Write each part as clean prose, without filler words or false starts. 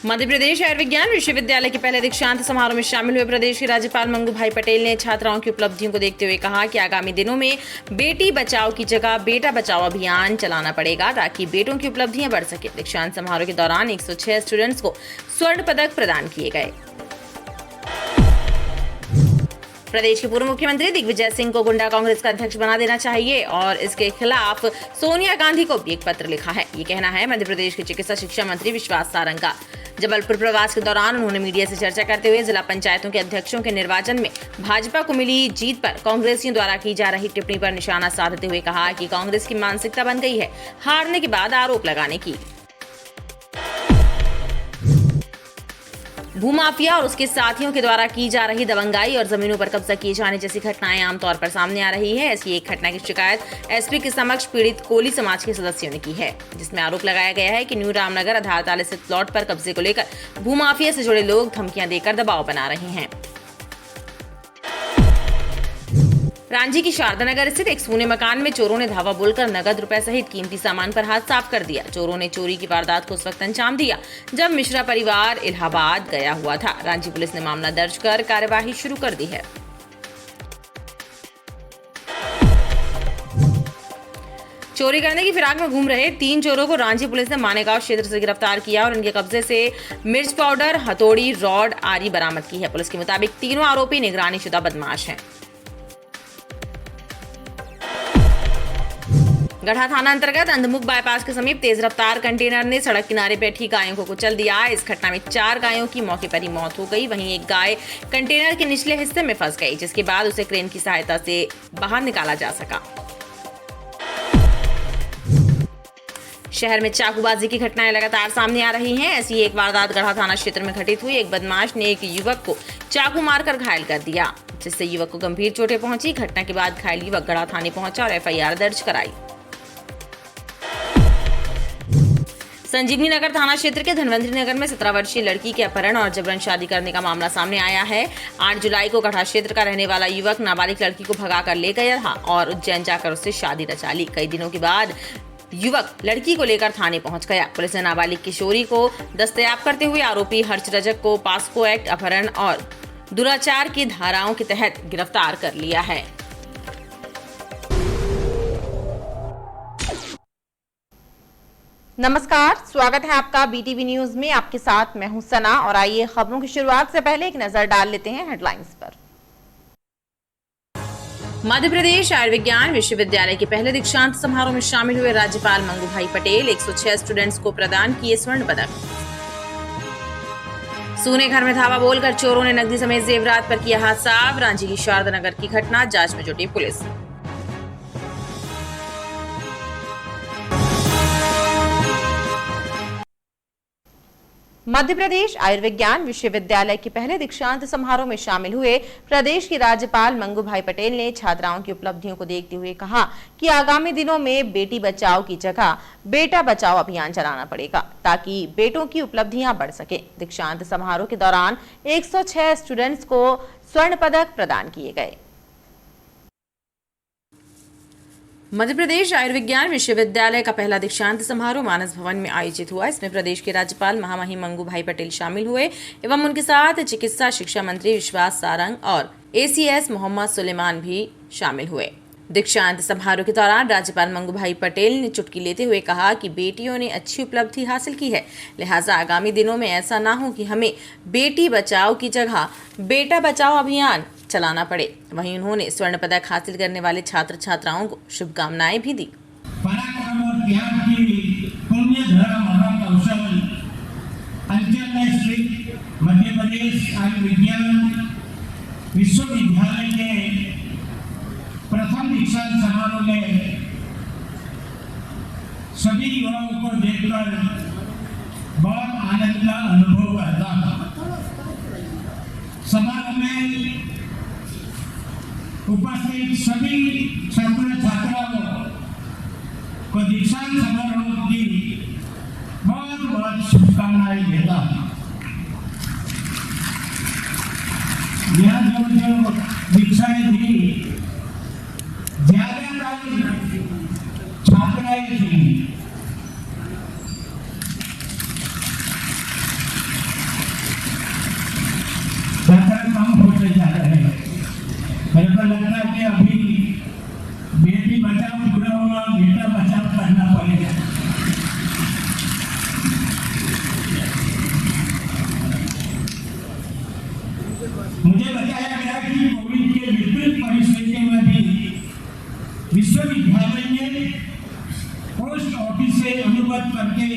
मध्य प्रदेश आयुर्विज्ञान विश्वविद्यालय के पहले दीक्षांत समारोह में शामिल हुए प्रदेश के राज्यपाल मंगू भाई पटेल ने छात्राओं की उपलब्धियों को देखते हुए कहा कि आगामी दिनों में बेटी बचाओ की जगह बेटा बचाओ अभियान चलाना पड़ेगा ताकि बेटों की उपलब्धियां बढ़ सके। दीक्षांत समारोह के दौरान 106 स्टूडेंट्स को स्वर्ण पदक प्रदान किए गए। प्रदेश के पूर्व मुख्यमंत्री दिग्विजय सिंह को गुंडा कांग्रेस का अध्यक्ष बना देना चाहिए और इसके खिलाफ सोनिया गांधी को भी एक पत्र लिखा है। ये कहना है मध्य प्रदेश के चिकित्सा शिक्षा मंत्री विश्वास सारंग का। जबलपुर प्रवास के दौरान उन्होंने मीडिया से चर्चा करते हुए जिला पंचायतों के अध्यक्षों के निर्वाचन में भाजपा को मिली जीत पर कांग्रेसियों द्वारा की जा रही टिप्पणी पर निशाना साधते हुए कहा कि कांग्रेस की मानसिकता बन गई है हारने के बाद आरोप लगाने की। भूमाफिया और उसके साथियों के द्वारा की जा रही दबंगाई और जमीनों पर कब्जा किए जाने जैसी घटनाएं आमतौर पर सामने आ रही है। ऐसी एक घटना की शिकायत एसपी के समक्ष पीड़ित कोली समाज के सदस्यों ने की है, जिसमें आरोप लगाया गया है कि न्यू रामनगर आधारताल स्थित प्लॉट पर कब्जे को लेकर भूमाफिया से जुड़े लोग धमकियां देकर दबाव बना रहे हैं। रांची की शारदा नगर स्थित एक सूने मकान में चोरों ने धावा बोलकर नगद रुपए सहित कीमती सामान पर हाथ साफ कर दिया। चोरों ने चोरी की वारदात को उस वक्त अंजाम दिया जब मिश्रा परिवार इलाहाबाद गया हुआ था। रांची पुलिस ने मामला दर्ज कर कार्यवाही शुरू कर दी है। चोरी करने की फिराक में घूम रहे 3 चोरों को रांची पुलिस ने मानेगांव क्षेत्र से गिरफ्तार किया और इनके कब्जे से मिर्च पाउडर, हथौड़ी, रॉड आदि बरामद की है। पुलिस के मुताबिक तीनों आरोपी निगरानीशुदा बदमाश हैं। गढ़ा थाना अंतर्गत अंधमुख बाईपास के समीप तेज रफ्तार कंटेनर ने सड़क किनारे बैठी गायों को कुचल दिया। इस घटना में 4 गायों की मौके पर ही मौत हो गई। वहीं एक गाय कंटेनर के निचले हिस्से में फंस गई, जिसके बाद उसे क्रेन की सहायता से बाहर निकाला जा सका। शहर में चाकूबाजी की घटनाएं लगातार सामने आ रही हैं। ऐसी एक वारदात गढ़ा थाना क्षेत्र में घटित हुई। एक बदमाश ने एक युवक को चाकू मारकर घायल कर दिया, जिससे युवक को गंभीर चोटें पहुंची। घटना के बाद घायल युवक गढ़ा थाने पहुंचा और FIR दर्ज कराई। संजीवनी नगर थाना क्षेत्र के धनवंतरी नगर में 17 वर्षीय लड़की के अपहरण और जबरन शादी करने का मामला सामने आया है। 8 जुलाई को गढ़ा क्षेत्र का रहने वाला युवक नाबालिग लड़की को भगाकर ले गया था और उज्जैन जाकर उससे शादी रचा ली। कई दिनों के बाद युवक लड़की को लेकर थाने पहुंच गया। पुलिस ने नाबालिग किशोरी को दस्तयाब करते हुए आरोपी हर्ष रजक को पास्को एक्ट, अपहरण और दुराचार की धाराओं के तहत गिरफ्तार कर लिया है। नमस्कार, स्वागत है आपका BTV न्यूज में। आपके साथ मैं हूं सना और आइए खबरों की शुरुआत से पहले एक नजर डाल लेते हैं हेडलाइंस पर। मध्य प्रदेश आयुर्विज्ञान विश्वविद्यालय के पहले दीक्षांत समारोह में शामिल हुए राज्यपाल मंगू भाई पटेल 106 स्टूडेंट्स को प्रदान किए स्वर्ण पदक। सूने घर में धावा बोलकर चोरों ने नकदी समेत जेवरात पर किया हाथ साफ। रांची की शारदा नगर की घटना, जांच में जुटी पुलिस। मध्य प्रदेश आयुर्विज्ञान विश्वविद्यालय के पहले दीक्षांत समारोह में शामिल हुए प्रदेश के राज्यपाल मंगू भाई पटेल ने छात्राओं की उपलब्धियों को देखते हुए कहा कि आगामी दिनों में बेटी बचाओ की जगह बेटा बचाओ अभियान चलाना पड़ेगा ताकि बेटों की उपलब्धियां बढ़ सके। दीक्षांत समारोह के दौरान 106 स्टूडेंट्स को स्वर्ण पदक प्रदान किए गए। मध्य प्रदेश आयुर्विज्ञान विश्वविद्यालय का पहला दीक्षांत समारोह मानस भवन में आयोजित हुआ। इसमें प्रदेश के राज्यपाल महामहिम मंगू भाई पटेल शामिल हुए एवं उनके साथ चिकित्सा शिक्षा मंत्री विश्वास सारंग और ACS मोहम्मद सुलेमान भी शामिल हुए। दीक्षांत समारोह के दौरान राज्यपाल मंगू भाई पटेल ने चुटकी लेते हुए कहा कि बेटियों ने अच्छी उपलब्धि हासिल की है, लिहाजा आगामी दिनों में ऐसा ना हो कि हमें बेटी बचाओ की जगह बेटा बचाओ अभियान चलाना पड़े। वहीं उन्होंने स्वर्ण पदक हासिल करने वाले छात्र छात्राओं को शुभकामनाएं भी दी। पराक्रम और त्याग की पुण्य धरा महान अंचल स्थित मध्य प्रदेश आयुर्विज्ञान विश्वविद्यालय के प्रथम दीक्षांत समारोह में सभी युवाओं को देखकर बहुत आनंद का अनुभव करता। समारोह में उपस्थित सभी छात्र छात्राओं को दीक्षांत समारोह की बहुत बहुत शुभकामनाएं देता। यह जो दीक्षाएं दी ज्यादातर छात्राएं थी। मेरे को लगता है कि अभी बेटी बचाओ पूरा हुआ, बेटा बचाओ करना पड़ेगा। मुझे बताया गया कि कोविड के विपरीत परिस्थिति में भी विश्वविद्यालय ने पोस्ट ऑफिस से अनुबंध करके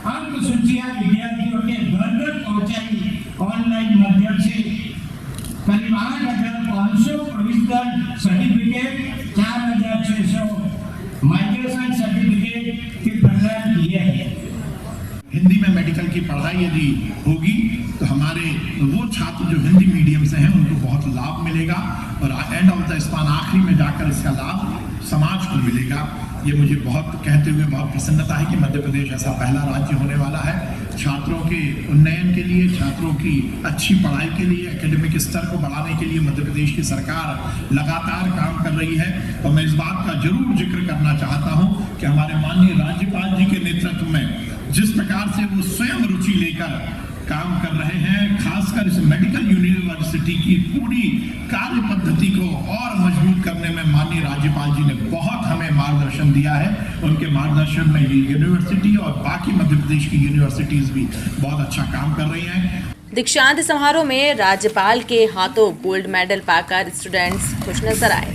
अंक सूचियां विद्यार्थियों के घर घर पहुंचाई ऑनलाइन माध्यम से। करीब 8,500 प्रोविजनल सर्टिफिकेट, 4,600 माइग्रेशन सर्टिफिकेट के प्रदान किए हैं। हिंदी में मेडिकल की पढ़ाई यदि होगी तो हमारे वो छात्र जो हिंदी मीडियम से हैं उनको बहुत लाभ मिलेगा और एंड ऑफ द स्पान आखिरी में जाकर इसका लाभ समाज को मिलेगा। ये मुझे बहुत कहते हुए बहुत प्रसन्नता है कि मध्य प्रदेश ऐसा पहला राज्य होने वाला है छात्रों के उन्नयन के लिए, छात्रों की अच्छी पढ़ाई के लिए, एकेडमिक स्तर को बढ़ाने के लिए मध्य प्रदेश की सरकार लगातार काम कर रही है। और मैं इस बात का जरूर जिक्र करना चाहता हूँ कि हमारे माननीय राज्यपाल जी के नेतृत्व में जिस प्रकार से वो स्वयं रुचि लेकर काम कर रहे हैं, खासकर इस मेडिकल यूनिवर्सिटी की पूरी कार्य पद्धति को और मजबूत करने में माननीय राज्यपाल जी ने बहुत हमें मार्गदर्शन दिया है। उनके मार्गदर्शन में ये यूनिवर्सिटी और बाकी मध्य प्रदेश की यूनिवर्सिटीज भी बहुत अच्छा काम कर रही हैं। दीक्षांत समारोह में राज्यपाल के हाथों गोल्ड मेडल पाकर स्टूडेंट्स खुश नजर आए।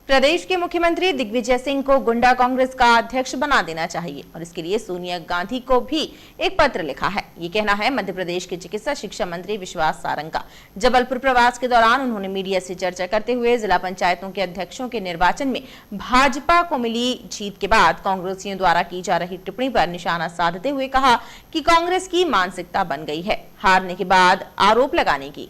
प्रदेश के मुख्यमंत्री दिग्विजय सिंह को गुंडा कांग्रेस का अध्यक्ष बना देना चाहिए और इसके लिए सोनिया गांधी को भी एक पत्र लिखा है। ये कहना है मध्य प्रदेश के चिकित्सा शिक्षा मंत्री विश्वास सारंग का। जबलपुर प्रवास के दौरान उन्होंने मीडिया से चर्चा करते हुए जिला पंचायतों के अध्यक्षों के निर्वाचन में भाजपा को मिली जीत के बाद कांग्रेसियों द्वारा की जा रही टिप्पणी पर निशाना साधते हुए कहा कि कांग्रेस की मानसिकता बन गई है हारने के बाद आरोप लगाने की।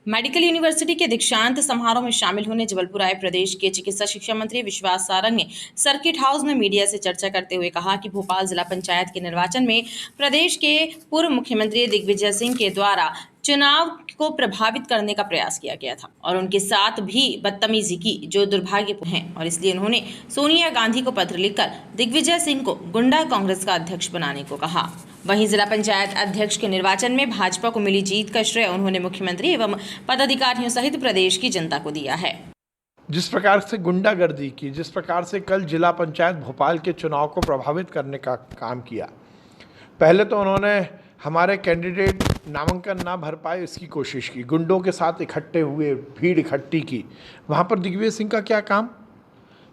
मेडिकल यूनिवर्सिटी के दीक्षांत समारोह में शामिल होने जबलपुर आए प्रदेश के चिकित्सा शिक्षा मंत्री विश्वास सारंग ने सर्किट हाउस में मीडिया से चर्चा करते हुए कहा कि भोपाल जिला पंचायत के निर्वाचन में प्रदेश के पूर्व मुख्यमंत्री दिग्विजय सिंह के द्वारा चुनाव को प्रभावित करने का प्रयास किया गया था और उनके साथ भी बदतमीजी की जो दुर्भाग्यपूर्ण है और इसलिए उन्होंने सोनिया गांधी को पत्र लिखकर दिग्विजय सिंह को गुंडा कांग्रेस का अध्यक्ष बनाने को कहा। वहीं जिला पंचायत अध्यक्ष के निर्वाचन में भाजपा को मिली जीत का श्रेय उन्होंने मुख्यमंत्री एवं पदाधिकारियों सहित प्रदेश की जनता को दिया है। जिस प्रकार से गुंडागर्दी की, जिस प्रकार से कल जिला पंचायत भोपाल के चुनाव को प्रभावित करने का काम किया, पहले तो उन्होंने हमारे कैंडिडेट नामांकन ना भर पाए इसकी कोशिश की, गुंडों के साथ इकट्ठे हुए, भीड़ इकट्ठी की। वहाँ पर दिग्विजय सिंह का क्या काम?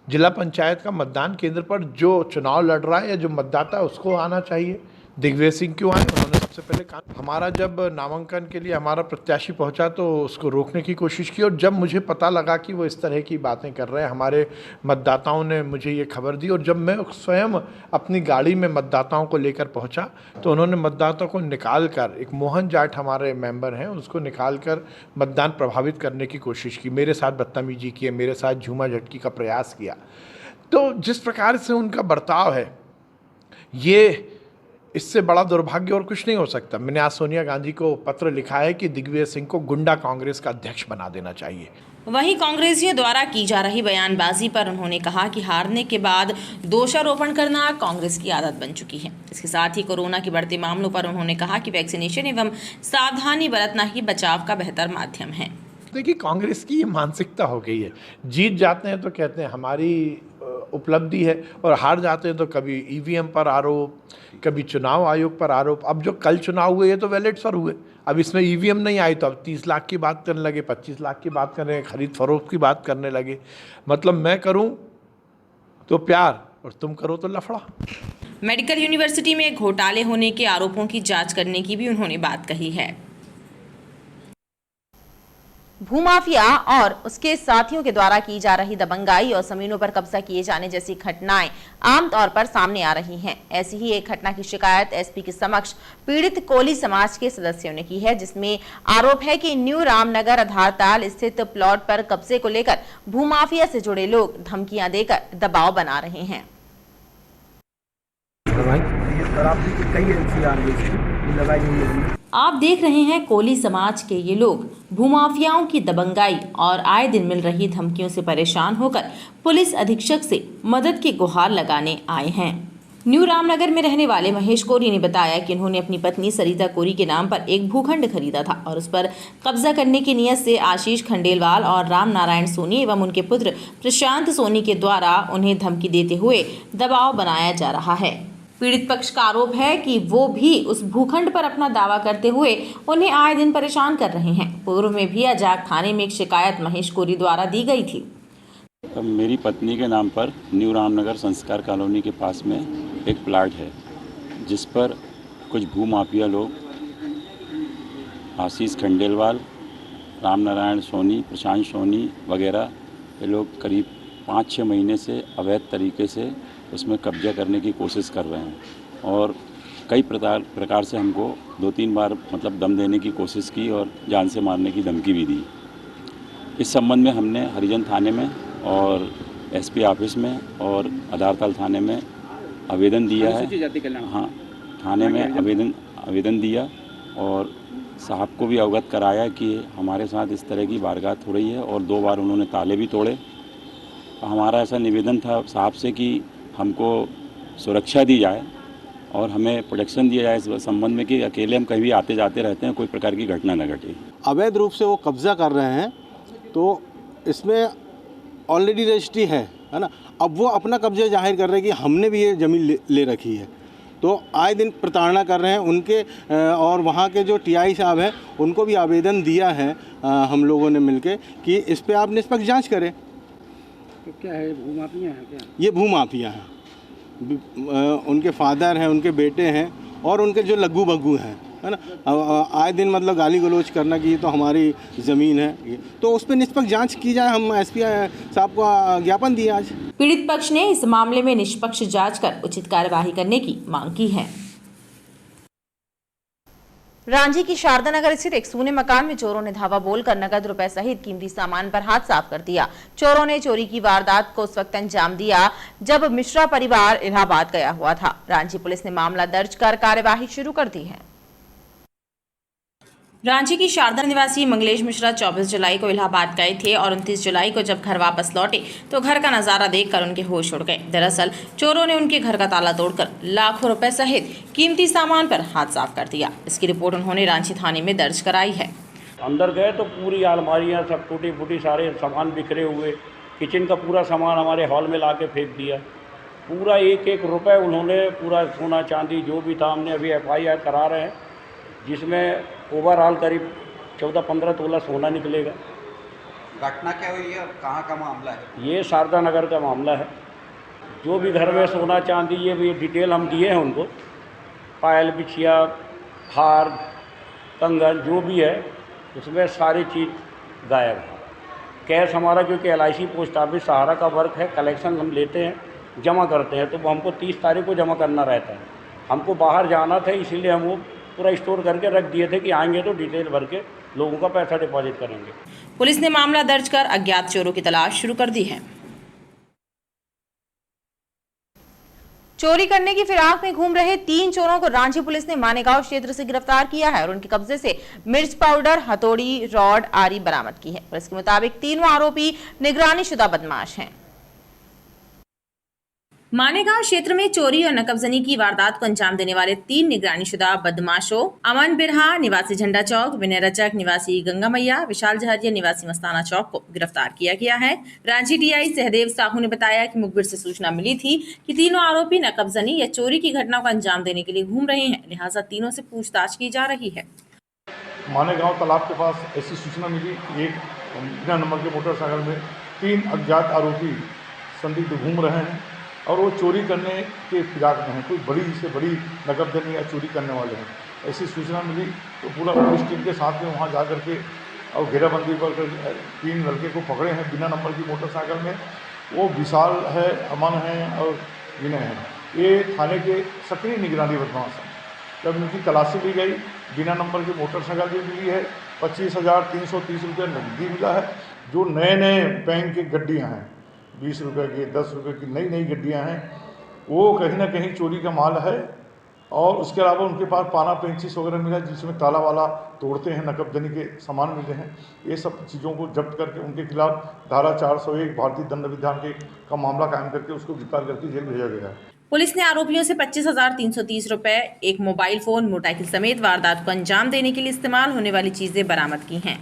जिला पंचायत का मतदान केंद्र पर जो चुनाव लड़ रहा है या जो मतदाता है उसको आना चाहिए। दिग्विजय सिंह क्यों आए? उन्होंने सबसे पहले काम। हमारा जब नामांकन के लिए हमारा प्रत्याशी पहुंचा तो उसको रोकने की कोशिश की और जब मुझे पता लगा कि वो इस तरह की बातें कर रहे हैं, हमारे मतदाताओं ने मुझे ये खबर दी और जब मैं स्वयं अपनी गाड़ी में मतदाताओं को लेकर पहुंचा तो उन्होंने मतदाताओं को निकाल कर, एक मोहन जाट हमारे मेंबर हैं, उसको निकाल कर मतदान प्रभावित करने की कोशिश की, मेरे साथ बदतमीजी की, मेरे साथ झूमा झटकी का प्रयास किया। तो जिस प्रकार से उनका बर्ताव है, ये इससे बड़ा दुर्भाग्य और कुछ नहीं हो सकता। मैंने आज सोनिया गांधी को पत्र लिखा है कि दिग्विजय सिंह को गुंडा कांग्रेस का अध्यक्ष बना देना चाहिए। वहीं कांग्रेसियों द्वारा की जा रही बयानबाजी पर उन्होंने कहा कि हारने के बाद दोषारोपण करना कांग्रेस की आदत बन चुकी है। इसके साथ ही कोरोना के बढ़ते मामलों पर उन्होंने कहा कि वैक्सीनेशन एवं सावधानी बरतना ही बचाव का बेहतर माध्यम है। देखिए, कांग्रेस की ये मानसिकता हो गई है, जीत जाते हैं तो कहते हैं हमारी उपलब्धि है और हार जाते हैं तो कभी ईवीएम पर आरोप, कभी चुनाव आयोग पर आरोप। अब जो कल चुनाव हुए ये तो बैलेट पर हुए, अब इसमें ईवीएम नहीं आई तो अब 30 लाख की बात करने लगे, 25 लाख की बात करने लगे, खरीद फरोख्त की बात करने लगे। मतलब मैं करूं तो प्यार और तुम करो तो लफड़ा। मेडिकल यूनिवर्सिटी में घोटाले होने के आरोपों की जांच करने की भी उन्होंने बात कही है। भूमाफिया और उसके साथियों के द्वारा की जा रही दबंगाई और जमीनों पर कब्जा किए जाने जैसी घटनाएं आमतौर पर सामने आ रही हैं। ऐसी ही एक घटना की शिकायत एसपी के समक्ष पीड़ित कोली समाज के सदस्यों ने की है, जिसमें आरोप है कि न्यू रामनगर आधारताल स्थित प्लॉट पर कब्जे को लेकर भूमाफिया से जुड़े लोग धमकियां देकर दबाव बना रहे हैं। आप देख रहे हैं कोली समाज के ये लोग भूमाफियाओं की दबंगाई और आए दिन मिल रही धमकियों से परेशान होकर पुलिस अधीक्षक से मदद की गुहार लगाने आए हैं। न्यू रामनगर में रहने वाले महेश कोरी ने बताया कि उन्होंने अपनी पत्नी सरिता कोरी के नाम पर एक भूखंड खरीदा था और उस पर कब्जा करने की नीयत से आशीष खंडेलवाल और राम नारायण सोनी एवं उनके पुत्र प्रशांत सोनी के द्वारा उन्हें धमकी देते हुए दबाव बनाया जा रहा है। पीड़ित पक्ष का आरोप है कि वो भी उस भूखंड पर अपना दावा करते हुए उन्हें आए दिन परेशान कर रहे हैं। पूर्व में भी अजाक थाने में एक शिकायत महेश कोरी द्वारा दी गई थी। मेरी पत्नी के नाम पर न्यू रामनगर संस्कार कॉलोनी के पास में एक प्लाट है, जिस पर कुछ भूमाफिया लोग आशीष खंडेलवाल, राम नारायण सोनी, प्रशांत सोनी वगैरह ये लोग करीब 5-6 महीने से अवैध तरीके से उसमें कब्जा करने की कोशिश कर रहे हैं और कई प्रकार से हमको 2-3 बार मतलब दम देने की कोशिश की और जान से मारने की धमकी भी दी। इस संबंध में हमने हरिजन थाने में और एसपी ऑफिस में और आधारताल थाने में आवेदन दिया है। हाँ, थाने में आवेदन दिया और साहब को भी अवगत कराया कि हमारे साथ इस तरह की वारदात हो रही है और 2 बार उन्होंने ताले भी तोड़े। हमारा ऐसा निवेदन था साहब से कि हमको सुरक्षा दी जाए और हमें प्रोटेक्शन दिया जाए इस संबंध में कि अकेले हम कहीं भी आते जाते रहते हैं, कोई प्रकार की घटना न घटे। अवैध रूप से वो कब्जा कर रहे हैं तो इसमें ऑलरेडी रजिस्ट्री है ना। अब वो अपना कब्जा जाहिर कर रहे हैं कि हमने भी ये ज़मीन ले रखी है, तो आए दिन प्रताड़ना कर रहे हैं उनके। और वहाँ के जो टीआई साहब हैं उनको भी आवेदन दिया है हम लोगों ने मिलके कि इस पर आप निष्पक्ष जांच करें। तो क्या है, भूमाफिया है क्या? ये भूमाफिया हैं, उनके फादर हैं, उनके बेटे हैं और उनके जो लग्गू बग्गू हैं, है ना। आए दिन मतलब गाली गलौज करना कि ये तो हमारी ज़मीन है, तो उस पर निष्पक्ष जांच की जाए। हम एसपी साहब को ज्ञापन दिए आज। पीड़ित पक्ष ने इस मामले में निष्पक्ष जांच कर उचित कार्यवाही करने की मांग की है। रांची की शारदा नगर स्थित एक सूने मकान में चोरों ने धावा बोलकर नगद रुपए सहित कीमती सामान पर हाथ साफ कर दिया। चोरों ने चोरी की वारदात को उस वक्त अंजाम दिया जब मिश्रा परिवार इलाहाबाद गया हुआ था। रांची पुलिस ने मामला दर्ज कर कार्यवाही शुरू कर दी है। रांची की शारदा निवासी मंगलेश मिश्रा 24 जुलाई को इलाहाबाद गए थे और 29 जुलाई को जब घर वापस लौटे तो घर का नजारा देखकर उनके होश उड़ गए। दरअसल चोरों ने उनके घर का ताला तोड़कर लाखों रुपए सहित कीमती सामान पर हाथ साफ कर दिया। इसकी रिपोर्ट उन्होंने रांची थाने में दर्ज कराई है। अंदर गए तो पूरी अलमारियां सब टूटी फूटी, सारे सामान बिखरे हुए, किचन का पूरा सामान हमारे हॉल में ला के फेंक दिया। पूरा एक रुपये उन्होंने पूरा सोना चांदी जो भी था, हमने अभी FIR करा रहे हैं, जिसमें ओवरऑल करीब 14-15 तोला सोना निकलेगा। घटना क्या हुई है, कहाँ का मामला है? ये शारदा नगर का मामला है। जो भी घर में सोना चांदी, ये भी डिटेल हम दिए हैं उनको, पायल, बिछिया, हार, कंगन जो भी है उसमें सारी चीज़ गायब है। कैश हमारा क्योंकि LIC पोस्ट ऑफिस सहारा का वर्क है, कलेक्शन हम लेते हैं, जमा करते हैं, तो हमको 30 तारीख को जमा करना रहता है। हमको बाहर जाना था, इसीलिए हम वो पूरा स्टोर करके रख दिए थे कि आएंगे तो डिटेल भर के लोगों का पैसा डिपॉजिट करेंगे। पुलिस ने मामला दर्ज कर अज्ञात चोरों की तलाश शुरू कर दी है। चोरी करने की फिराक में घूम रहे 3 चोरों को रांची पुलिस ने मानेगांव क्षेत्र से गिरफ्तार किया है और उनके कब्जे से मिर्च पाउडर, हथौड़ी, रॉड आदि बरामद की है। पुलिस के मुताबिक तीनों आरोपी निगरानीशुदा बदमाश हैं। मानेगांव क्षेत्र में चोरी और नकबजनी की वारदात को अंजाम देने वाले 3 निगरानीशुदा बदमाशों अमन बिरहा निवासी झंडा चौक, विनय रचक निवासी गंगा मैया, विशाल जहरिया निवासी मस्ताना चौक को गिरफ्तार किया गया है। रांची DI सहदेव साहू ने बताया कि मुखबिर से सूचना मिली थी कि तीनों आरोपी नकबजनी या चोरी की घटना को अंजाम देने के लिए घूम रहे हैं, लिहाजा तीनों से पूछताछ की जा रही है। मानेगांव तालाब के पास ऐसी सूचना मिली कि एक बिना नंबर के मोटरसाइकिल में 3 अज्ञात आरोपी संदिग्ध घूम रहे हैं और वो चोरी करने के फिराक में हैं, कोई बड़ी से बड़ी नकबजनी या चोरी करने वाले हैं। ऐसी सूचना मिली तो पूरा पुलिस टीम के साथ में वहाँ जा कर के और घेराबंदी पर 3 लड़के को पकड़े हैं बिना नंबर की मोटरसाइकिल में। वो विशाल है, अमन है और विनय है। ये थाने के सक्रिय निगरानी बदमाश हैं। जब उनकी तलाशी ली गई, बिना नंबर की मोटरसाइकिल भी मिली है, 25,330 रुपये नकदी मिला है। जो नए बैंक की गड्डियाँ हैं, 20 रुपये की, 10 रुपये की नई गड्डियाँ हैं, वो कहीं ना कहीं चोरी का माल है और उसके अलावा उनके पास पाना पेंचिस वगैरह मिला जिसमें ताला वाला तोड़ते हैं, नकबजनी के सामान मिले हैं। ये सब चीज़ों को जब्त करके उनके खिलाफ धारा 401 भारतीय दंड विधान का मामला कायम करके उसको गिरफ्तार करके जेल भेजा गया है। पुलिस ने आरोपियों से 25,330 रुपए, एक मोबाइल फोन, मोटरसाइकिल समेत वारदात को अंजाम देने के लिए इस्तेमाल होने वाली चीजें बरामद की हैं।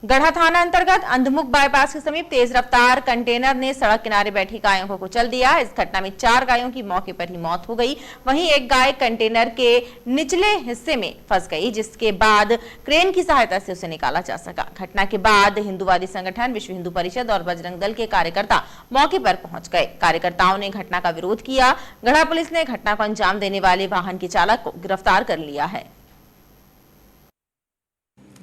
गढ़ा थाना अंतर्गत अंधमुख बाईपास के समीप तेज रफ्तार कंटेनर ने सड़क किनारे बैठी गायों को कुचल दिया। इस घटना में 4 गायों की मौके पर ही मौत हो गई। वहीं एक गाय कंटेनर के निचले हिस्से में फंस गई, जिसके बाद क्रेन की सहायता से उसे निकाला जा सका। घटना के बाद हिंदूवादी संगठन विश्व हिंदू परिषद और बजरंग दल के कार्यकर्ता मौके पर पहुंच गए। कार्यकर्ताओं ने घटना का विरोध किया। गढ़ा पुलिस ने घटना को अंजाम देने वाले वाहन के चालक को गिरफ्तार कर लिया है।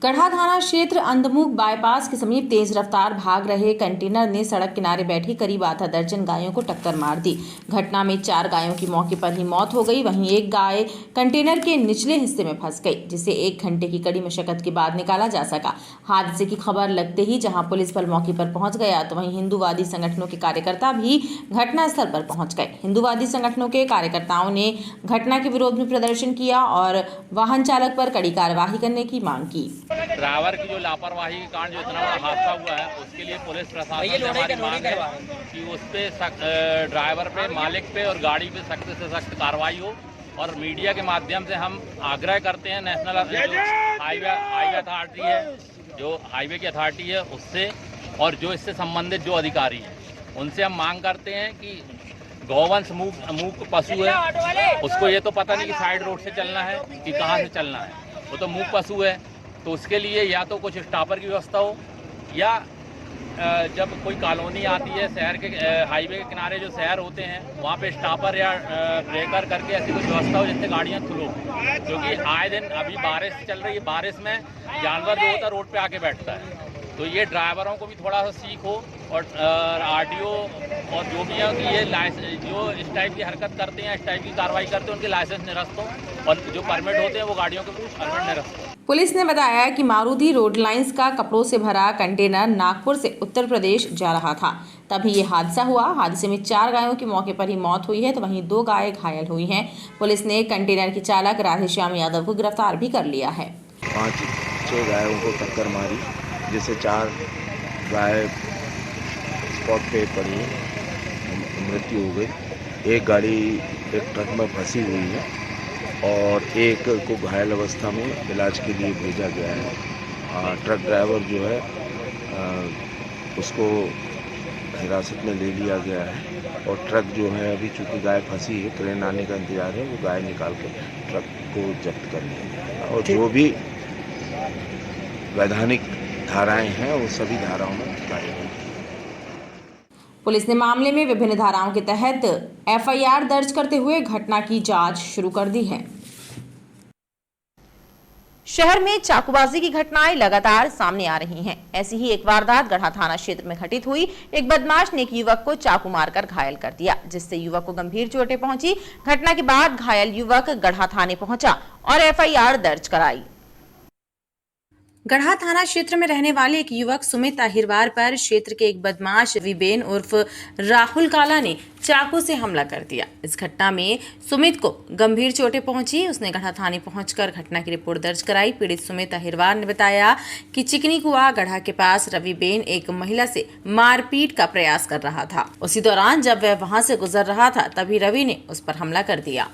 गढ़ा थाना क्षेत्र अंधमुख बाईपास के समीप तेज रफ्तार भाग रहे कंटेनर ने सड़क किनारे बैठी करीब आधा दर्जन गायों को टक्कर मार दी। घटना में 4 गायों की मौके पर ही मौत हो गई। वहीं एक गाय कंटेनर के निचले हिस्से में फंस गई, जिसे 1 घंटे की कड़ी मशक्कत के बाद निकाला जा सका। हादसे की खबर लगते ही जहां पुलिस बल मौके पर पहुंच गया, तो वहीं हिंदूवादी संगठनों के कार्यकर्ता भी घटनास्थल पर पहुंच गए। हिंदूवादी संगठनों के कार्यकर्ताओं ने घटना के विरोध में प्रदर्शन किया और वाहन चालक पर कड़ी कार्रवाई करने की मांग की। ड्राइवर की जो लापरवाही के कारण जो इतना बड़ा हादसा हुआ है, उसके लिए पुलिस प्रशासन से हमारी मांग है कि उस पे ड्राइवर पे, मालिक पे और गाड़ी पे सख्त से सख्त कार्रवाई हो। और मीडिया के माध्यम से हम आग्रह करते हैं नेशनल हाईवे अथॉरिटी है, जो हाईवे की अथॉरिटी है उससे, और जो इससे संबंधित जो अधिकारी हैं उनसे हम मांग करते हैं कि गौवंश मूक पशु है, उसको ये तो पता नहीं कि साइड रोड से चलना है कि कहाँ से चलना है, वो तो मूक पशु है। तो उसके लिए या तो कुछ स्टॉपर की व्यवस्था हो, या जब कोई कॉलोनी आती है शहर के हाईवे के किनारे जो शहर होते हैं वहाँ पे स्टॉपर या ब्रेकर करके ऐसी कुछ व्यवस्था हो जिससे गाड़ियाँ थ्रो। क्योंकि आए दिन अभी बारिश चल रही है, बारिश में जानवर जो होता है रोड पे आके बैठता है। तो ये ड्राइवरों को भी थोड़ा सा सीख हो, और आरटीओ और जो भी है कि ये लाइसेंस जो इस टाइप की हरकत करते हैं, इस टाइप की कार्रवाई करते हैं, उनके लाइसेंस निरस्त हो, और जो परमिट होते हैं वो गाड़ियों के परमिट निरस्त हो। पुलिस ने बताया कि मारुति रोड लाइंस का कपड़ों से भरा कंटेनर नागपुर से उत्तर प्रदेश जा रहा था, तभी ये हादसा हुआ। हादसे में 4 गायों की मौके पर ही मौत हुई है, तो वहीं 2 गायें घायल हुई हैं। पुलिस ने कंटेनर के चालक राधेश्याम यादव को गिरफ्तार भी कर लिया है। 5-6 गायों को टक्कर मारी, जिससे 4 गाय स्पॉट पे पड़ी, मृत्यु हो गई। एक गाड़ी एक ट्रक में फंसी हुई है और एक को घायल अवस्था में इलाज के लिए भेजा गया है। ट्रक ड्राइवर जो है उसको हिरासत में ले लिया गया है, और ट्रक जो है अभी चूँकि गाय फंसी है, क्रेन आने का इंतजार है, वो गाय निकाल के ट्रक को जब्त कर लिया गया, और जो भी वैधानिक धाराएं हैं वो सभी धाराओं में कार्रवाई। पुलिस ने मामले में विभिन्न धाराओं के तहत एफआईआर दर्ज करते हुए घटना की जांच शुरू कर दी है। शहर में चाकूबाजी की घटनाएं लगातार सामने आ रही हैं। ऐसी ही एक वारदात गढ़ा थाना क्षेत्र में घटित हुई। एक बदमाश ने एक युवक को चाकू मारकर घायल कर दिया, जिससे युवक को गंभीर चोटें पहुंची। घटना के बाद घायल युवक गढ़ा थाने पहुंचा और एफआईआर दर्ज कराई। गढ़ा थाना क्षेत्र में रहने वाले एक युवक सुमित अहिरवार पर क्षेत्र के एक बदमाश रविबेन उर्फ राहुल काला ने चाकू से हमला कर दिया। इस घटना में सुमित को गंभीर चोटें पहुंची। उसने गढ़ा थाने पहुंचकर घटना की रिपोर्ट दर्ज कराई। पीड़ित सुमित अहिरवार ने बताया कि चिकनी कुआ गढ़ा के पास रविबेन एक महिला से मारपीट का प्रयास कर रहा था। उसी दौरान जब वह वहां से गुजर रहा था, तभी रवि ने उस पर हमला कर दिया।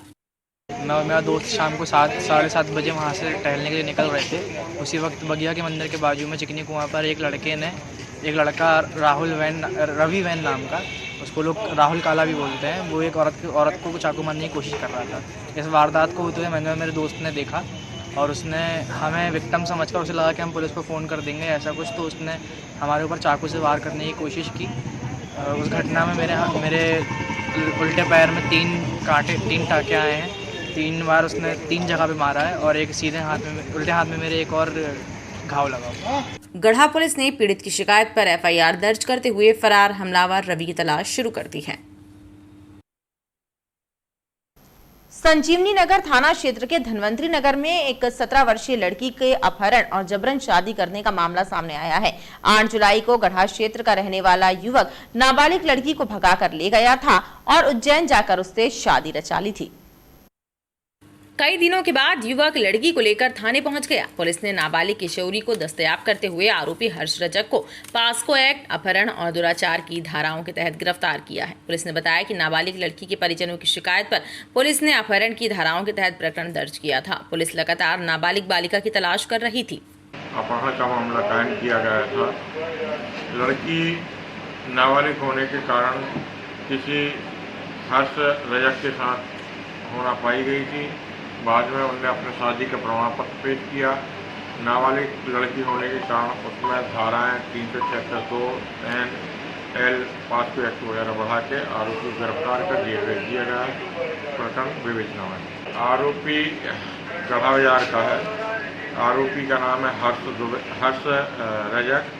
मैं और मेरा दोस्त शाम को 7-7:30 बजे वहाँ से टहलने के लिए निकल रहे थे। उसी वक्त बगिया के मंदिर के बाजू में चिकनी कुआं पर एक लड़का रवि वैन नाम का, उसको लोग राहुल काला भी बोलते हैं, वो एक औरत को चाकू मारने की कोशिश कर रहा था। इस वारदात को होते हुए मैंने मेरे दोस्त ने देखा और उसने हमें विक्टिम समझकर, उसे लगा कि हम पुलिस को फ़ोन कर देंगे ऐसा कुछ, तो उसने हमारे ऊपर चाकू से वार करने की कोशिश की। उस घटना में मेरे उल्टे पैर में 3 टाँके आए हैं। 3 बार उसने 3 जगह पे मारा है, और एक उल्टे हाथ में मेरे एक और घाव लगा। गढ़ा पुलिस ने पीड़ित की शिकायत पर एफआईआर दर्ज करते हुए फरार हमलावर रवि की तलाश शुरू कर दी है। संजीवनी नगर थाना क्षेत्र के धनवंतरी नगर में एक 17 वर्षीय लड़की के अपहरण और जबरन शादी करने का मामला सामने आया है। 8 जुलाई को गढ़ा क्षेत्र का रहने वाला युवक नाबालिग लड़की को भगाकर ले गया था और उज्जैन जाकर उससे शादी रचा ली थी। कई दिनों के बाद युवक लड़की को लेकर थाने पहुंच गया। पुलिस ने नाबालिग किशोरी को दस्तयाब करते हुए आरोपी हर्ष रजक को पास्को एक्ट, अपहरण और दुराचार की धाराओं के तहत गिरफ्तार किया है। पुलिस ने बताया कि नाबालिग लड़की के परिजनों की शिकायत पर पुलिस ने अपहरण की धाराओं के तहत प्रकरण दर्ज किया था। पुलिस लगातार नाबालिग बालिका की तलाश कर रही थी। अपहरण का मामला कायम किया गया था। लड़की नाबालिग होने के कारण किसी हर्ष रजक के साथ होना पाई गई थी। बाद में उनने अपने शादी का प्रमाण पत्र पेश किया। नाबालिग लड़की होने के कारण उसमें धाराएं 376 NL पास्को एक्ट वगैरह बढ़ा के आरोपी को गिरफ्तार कर जेल भेज दिया गया है। प्रकरण विवेचना में आरोपी गढ़ा बाजार का है। आरोपी का नाम है हर्ष रजक।